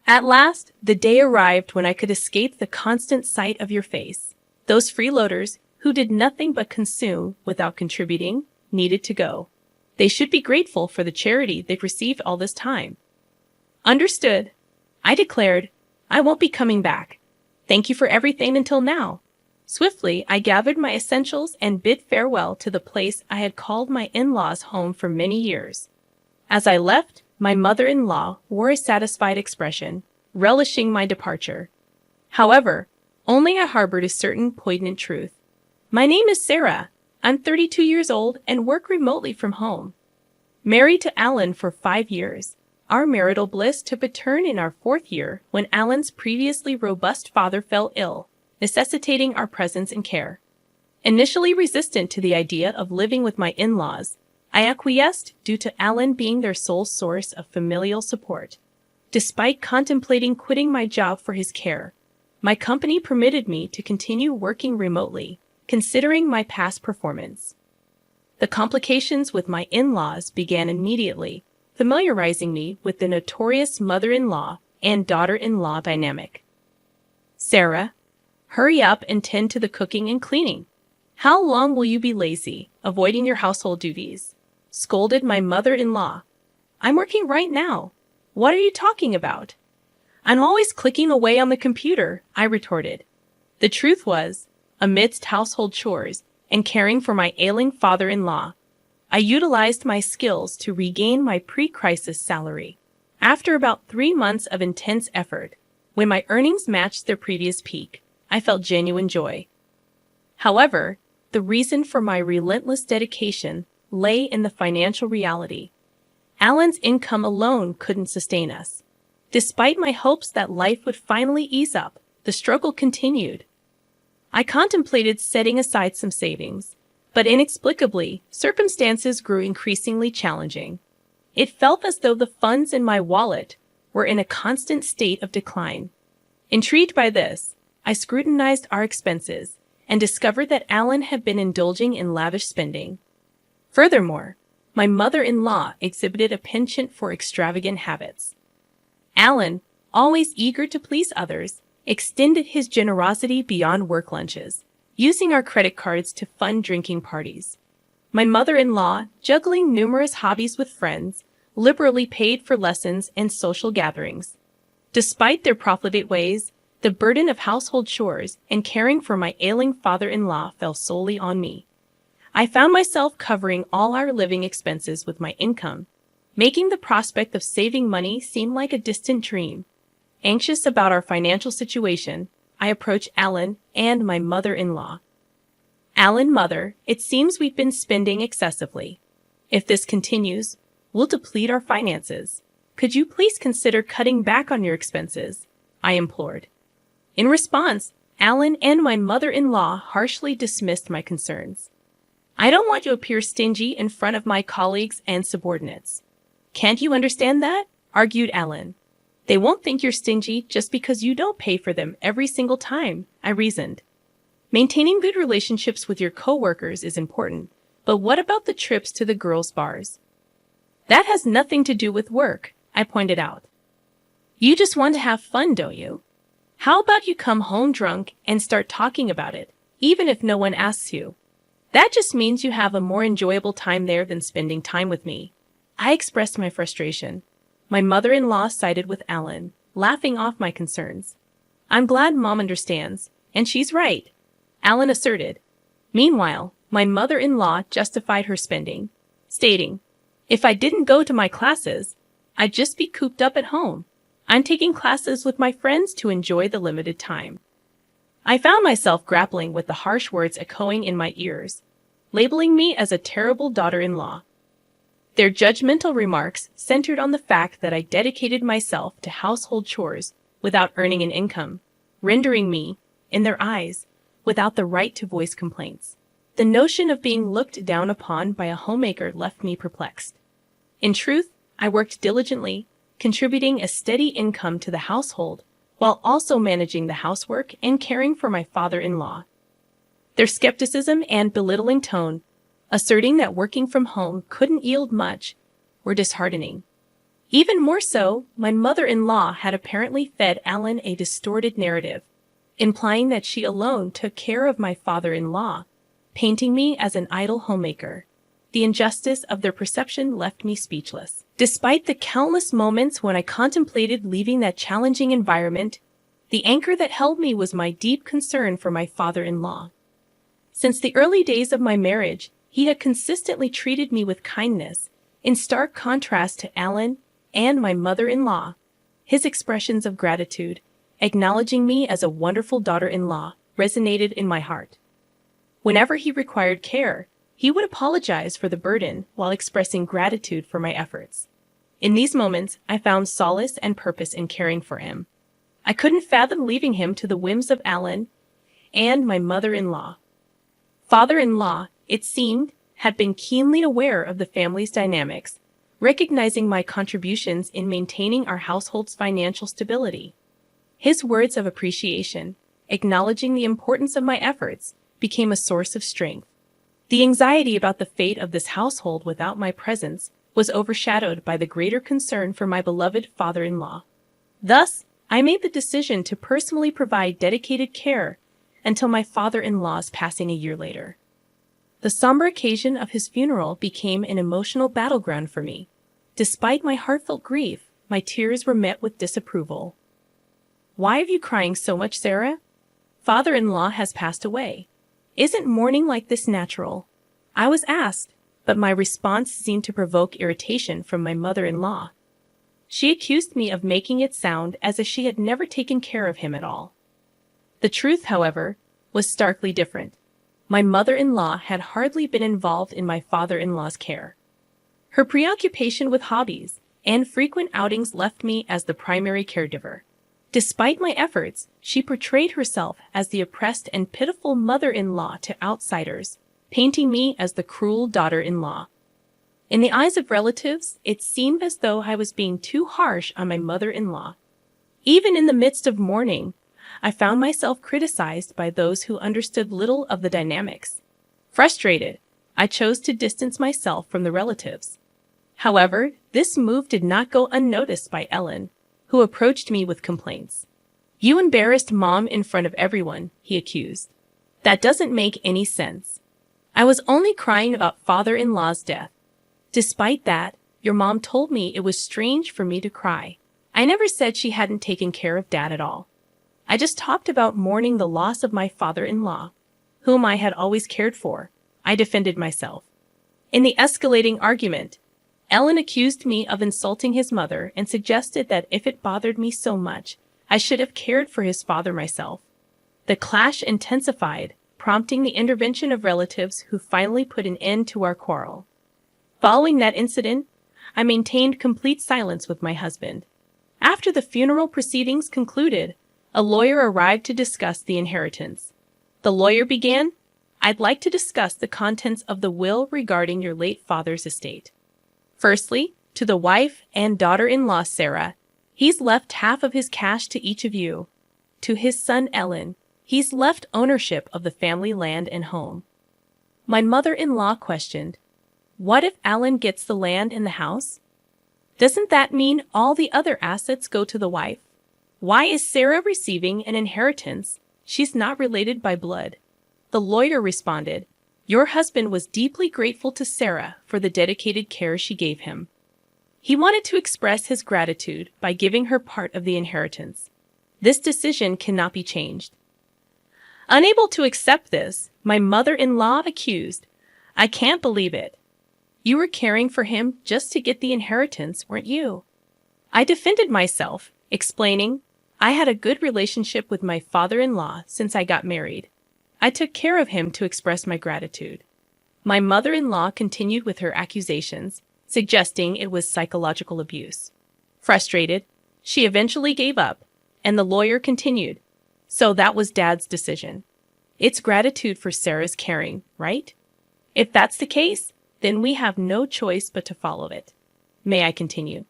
At last, the day arrived when I could escape the constant sight of your face. Those freeloaders, who did nothing but consume without contributing, needed to go. They should be grateful for the charity they've received all this time. Understood, I declared. I won't be coming back. Thank you for everything until now. Swiftly, I gathered my essentials and bid farewell to the place I had called my in-laws' home for many years. As I left, my mother-in-law wore a satisfied expression, relishing my departure. However, only I harbored a certain poignant truth. My name is Sarah. I'm 32 years old and work remotely from home. Married to Alan for 5 years. Our marital bliss took a turn in our 4th year when Alan's previously robust father fell ill, necessitating our presence and care. Initially resistant to the idea of living with my in-laws, I acquiesced due to Alan being their sole source of familial support. Despite contemplating quitting my job for his care, my company permitted me to continue working remotely, considering my past performance. The complications with my in-laws began immediately, familiarizing me with the notorious mother-in-law and daughter-in-law dynamic. Sarah, hurry up and tend to the cooking and cleaning. How long will you be lazy, avoiding your household duties? Scolded my mother-in-law. I'm working right now. What are you talking about? I'm always clicking away on the computer, I retorted. The truth was, amidst household chores and caring for my ailing father-in-law, I utilized my skills to regain my pre-crisis salary. After about 3 months of intense effort, when my earnings matched their previous peak, I felt genuine joy. However, the reason for my relentless dedication lay in the financial reality. Alan's income alone couldn't sustain us. Despite my hopes that life would finally ease up, the struggle continued. I contemplated setting aside some savings, but inexplicably, circumstances grew increasingly challenging. It felt as though the funds in my wallet were in a constant state of decline. Intrigued by this, I scrutinized our expenses and discovered that Alan had been indulging in lavish spending. Furthermore, my mother-in-law exhibited a penchant for extravagant habits. Alan, always eager to please others, extended his generosity beyond work lunches, using our credit cards to fund drinking parties. My mother-in-law, juggling numerous hobbies with friends, liberally paid for lessons and social gatherings. Despite their profligate ways, the burden of household chores and caring for my ailing father-in-law fell solely on me. I found myself covering all our living expenses with my income, making the prospect of saving money seem like a distant dream. Anxious about our financial situation, I approached Alan and my mother-in-law. Alan, mother, it seems we've been spending excessively. If this continues, we'll deplete our finances. Could you please consider cutting back on your expenses? I implored. In response, Alan and my mother-in-law harshly dismissed my concerns. I don't want to appear stingy in front of my colleagues and subordinates. Can't you understand that? Argued Alan. They won't think you're stingy just because you don't pay for them every single time, I reasoned. Maintaining good relationships with your coworkers is important, but what about the trips to the girls' bars? That has nothing to do with work, I pointed out. You just want to have fun, don't you? How about you come home drunk and start talking about it, even if no one asks you? That just means you have a more enjoyable time there than spending time with me. I expressed my frustration. My mother-in-law sided with Alan, laughing off my concerns. I'm glad Mom understands, and she's right, Alan asserted. Meanwhile, my mother-in-law justified her spending, stating, if I didn't go to my classes, I'd just be cooped up at home. I'm taking classes with my friends to enjoy the limited time. I found myself grappling with the harsh words echoing in my ears, labeling me as a terrible daughter-in-law. Their judgmental remarks centered on the fact that I dedicated myself to household chores without earning an income, rendering me, in their eyes, without the right to voice complaints. The notion of being looked down upon by a homemaker left me perplexed. In truth, I worked diligently, contributing a steady income to the household, while also managing the housework and caring for my father-in-law. Their skepticism and belittling tone, asserting that working from home couldn't yield much, were disheartening. Even more so, my mother-in-law had apparently fed Alan a distorted narrative, implying that she alone took care of my father-in-law, painting me as an idle homemaker. The injustice of their perception left me speechless. Despite the countless moments when I contemplated leaving that challenging environment, the anchor that held me was my deep concern for my father-in-law. Since the early days of my marriage, he had consistently treated me with kindness, in stark contrast to Alan and my mother-in-law. His expressions of gratitude, acknowledging me as a wonderful daughter-in-law, resonated in my heart. Whenever he required care, he would apologize for the burden while expressing gratitude for my efforts. In these moments, I found solace and purpose in caring for him. I couldn't fathom leaving him to the whims of Alan and my mother-in-law. Father-in-law, it seemed, had been keenly aware of the family's dynamics, recognizing my contributions in maintaining our household's financial stability. His words of appreciation, acknowledging the importance of my efforts, became a source of strength. The anxiety about the fate of this household without my presence was overshadowed by the greater concern for my beloved father-in-law. Thus, I made the decision to personally provide dedicated care until my father-in-law's passing a year later. The somber occasion of his funeral became an emotional battleground for me. Despite my heartfelt grief, my tears were met with disapproval. "Why are you crying so much, Sarah? Father-in-law has passed away. Isn't mourning like this natural?" I was asked, but my response seemed to provoke irritation from my mother-in-law. She accused me of making it sound as if she had never taken care of him at all. The truth, however, was starkly different. My mother-in-law had hardly been involved in my father-in-law's care. Her preoccupation with hobbies and frequent outings left me as the primary caregiver. Despite my efforts, she portrayed herself as the oppressed and pitiful mother-in-law to outsiders, painting me as the cruel daughter-in-law. In the eyes of relatives, it seemed as though I was being too harsh on my mother-in-law. Even in the midst of mourning, I found myself criticized by those who understood little of the dynamics. Frustrated, I chose to distance myself from the relatives. However, this move did not go unnoticed by Ellen, who approached me with complaints. "You embarrassed Mom in front of everyone," he accused. "That doesn't make any sense. I was only crying about father-in-law's death. Despite that, your mom told me it was strange for me to cry. I never said she hadn't taken care of Dad at all. I just talked about mourning the loss of my father-in-law, whom I had always cared for," I defended myself. In the escalating argument, Ellen accused me of insulting his mother and suggested that if it bothered me so much, I should have cared for his father myself. The clash intensified, prompting the intervention of relatives who finally put an end to our quarrel. Following that incident, I maintained complete silence with my husband. After the funeral proceedings concluded, a lawyer arrived to discuss the inheritance. The lawyer began, "I'd like to discuss the contents of the will regarding your late father's estate. Firstly, to the wife and daughter-in-law Sarah, he's left half of his cash to each of you. To his son Ellen, he's left ownership of the family land and home." My mother-in-law questioned, "What if Alan gets the land and the house? Doesn't that mean all the other assets go to the wife? Why is Sarah receiving an inheritance? She's not related by blood." The lawyer responded, "Your husband was deeply grateful to Sarah for the dedicated care she gave him. He wanted to express his gratitude by giving her part of the inheritance. This decision cannot be changed." Unable to accept this, my mother-in-law accused, "I can't believe it. You were caring for him just to get the inheritance, weren't you?" I defended myself, explaining, "I had a good relationship with my father-in-law since I got married. I took care of him to express my gratitude." My mother-in-law continued with her accusations, suggesting it was psychological abuse. Frustrated, she eventually gave up, and the lawyer continued, "So that was Dad's decision. It's gratitude for Sarah's caring, right? If that's the case, then we have no choice but to follow it. May I continue?"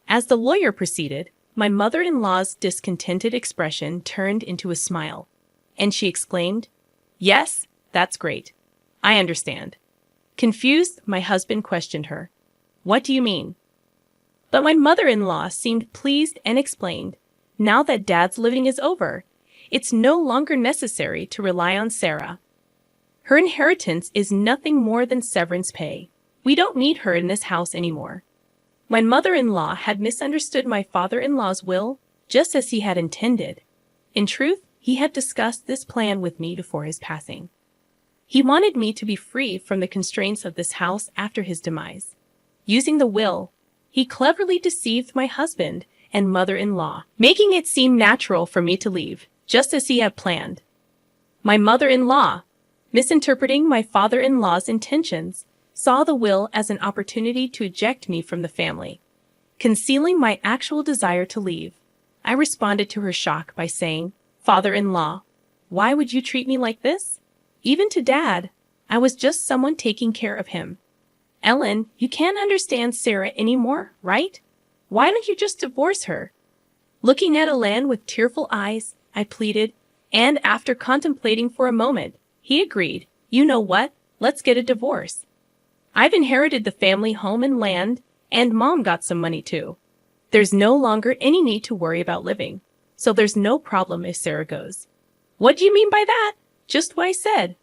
As the lawyer proceeded, my mother-in-law's discontented expression turned into a smile, and she exclaimed, "Yes, that's great. I understand." Confused, my husband questioned her. "What do you mean?" But my mother-in-law seemed pleased and explained, now that Dad's living is over, it's no longer necessary to rely on Sarah. Her inheritance is nothing more than severance pay. We don't need her in this house anymore. My mother-in-law had misunderstood my father-in-law's will, just as he had intended. In truth, he had discussed this plan with me before his passing. He wanted me to be free from the constraints of this house after his demise. Using the will, he cleverly deceived my husband and mother-in-law, making it seem natural for me to leave, just as he had planned. My mother-in-law, misinterpreting my father-in-law's intentions, saw the will as an opportunity to eject me from the family. Concealing my actual desire to leave, I responded to her shock by saying, "Father-in-law, why would you treat me like this? Even to Dad, I was just someone taking care of him. Ellen, you can't understand Sarah anymore, right? Why don't you just divorce her?" Looking at Ellen with tearful eyes, I pleaded, and after contemplating for a moment, he agreed. "You know what? Let's get a divorce. I've inherited the family home and land, and Mom got some money too. There's no longer any need to worry about living, so there's no problem if Sarah goes." "What do you mean by that?" "Just what I said."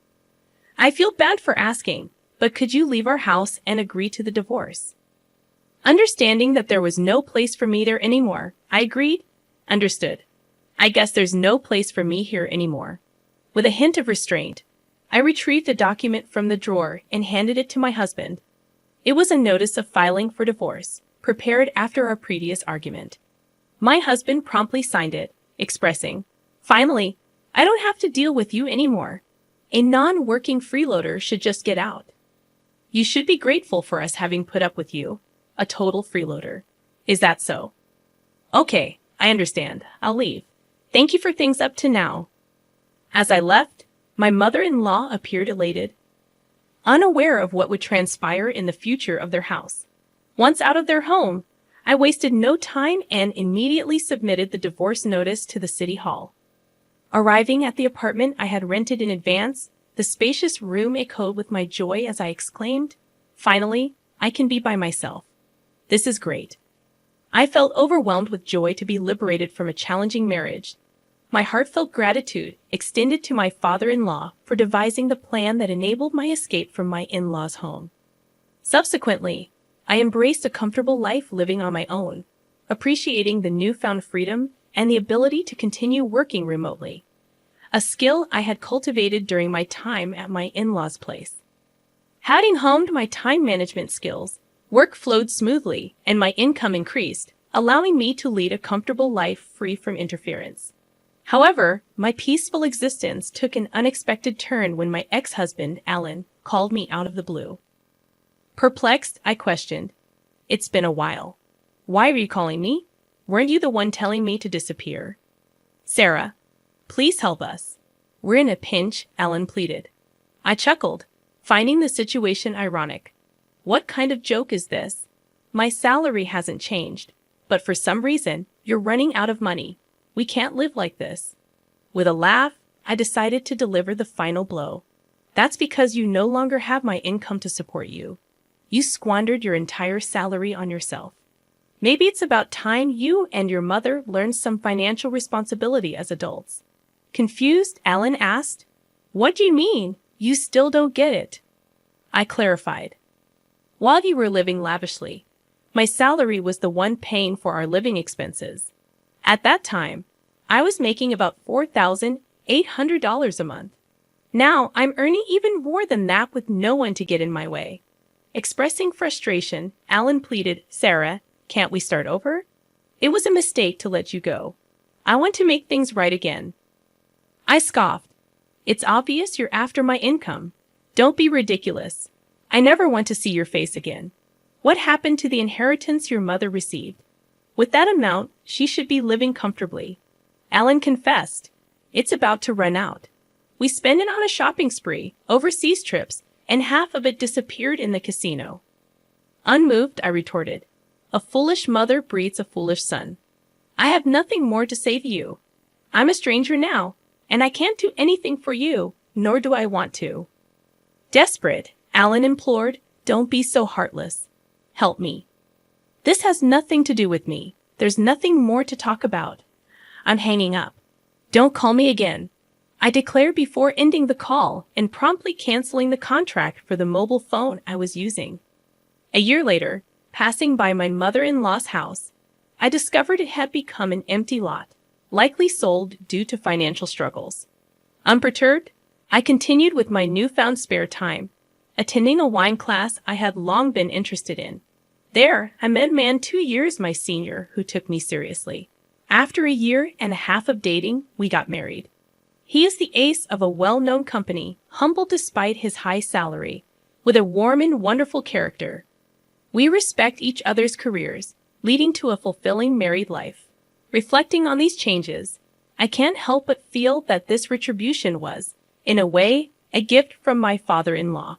"I feel bad for asking, but could you leave our house and agree to the divorce?" Understanding that there was no place for me there anymore, I agreed. "Understood. I guess there's no place for me here anymore." With a hint of restraint, I retrieved a document from the drawer and handed it to my husband. It was a notice of filing for divorce, prepared after our previous argument. My husband promptly signed it, expressing, "Finally, I don't have to deal with you anymore. A non-working freeloader should just get out. You should be grateful for us having put up with you, a total freeloader. Is that so?" "Okay, I understand. I'll leave. Thank you for things up to now." As I left, my mother-in-law appeared elated, unaware of what would transpire in the future of their house. Once out of their home, I wasted no time and immediately submitted the divorce notice to the city hall. Arriving at the apartment I had rented in advance, the spacious room echoed with my joy as I exclaimed, "Finally, I can be by myself. This is great." I felt overwhelmed with joy to be liberated from a challenging marriage. My heartfelt gratitude extended to my father-in-law for devising the plan that enabled my escape from my in-laws' home. Subsequently, I embraced a comfortable life living on my own, appreciating the newfound freedom and the ability to continue working remotely, a skill I had cultivated during my time at my in-laws' place. Having honed my time management skills, work flowed smoothly and my income increased, allowing me to lead a comfortable life free from interference. However, my peaceful existence took an unexpected turn when my ex-husband, Alan, called me out of the blue. Perplexed, I questioned, "It's been a while. Why are you calling me? Weren't you the one telling me to disappear?" "Sarah, please help us. We're in a pinch," Alan pleaded. I chuckled, finding the situation ironic. "What kind of joke is this? My salary hasn't changed, but for some reason, you're running out of money. We can't live like this." With a laugh, I decided to deliver the final blow. "That's because you no longer have my income to support you. You squandered your entire salary on yourself. Maybe it's about time you and your mother learned some financial responsibility as adults." Confused, Alan asked, "What do you mean? You still don't get it?" I clarified. "While you were living lavishly, my salary was the one paying for our living expenses. At that time, I was making about $4,800 a month. Now I'm earning even more than that with no one to get in my way." Expressing frustration, Alan pleaded, "Sarah, can't we start over? It was a mistake to let you go. I want to make things right again." I scoffed. "It's obvious you're after my income. Don't be ridiculous. I never want to see your face again. What happened to the inheritance your mother received? With that amount, she should be living comfortably." Alan confessed, "It's about to run out. We spent it on a shopping spree, overseas trips, and half of it disappeared in the casino." Unmoved, I retorted, "A foolish mother breeds a foolish son. I have nothing more to say to you. I'm a stranger now, and I can't do anything for you, nor do I want to." Desperate, Alan implored, "Don't be so heartless. Help me." This has nothing to do with me. There's nothing more to talk about. I'm hanging up. Don't call me again. I declared before ending the call and promptly canceling the contract for the mobile phone I was using. A year later, passing by my mother-in-law's house, I discovered it had become an empty lot, likely sold due to financial struggles. Unperturbed, I continued with my newfound spare time, attending a wine class I had long been interested in. There, I met a man 2 years my senior who took me seriously. After a year and a half of dating, we got married. He is the ace of a well-known company, humble despite his high salary, with a warm and wonderful character. We respect each other's careers, leading to a fulfilling married life. Reflecting on these changes, I can't help but feel that this retribution was, in a way, a gift from my father-in-law.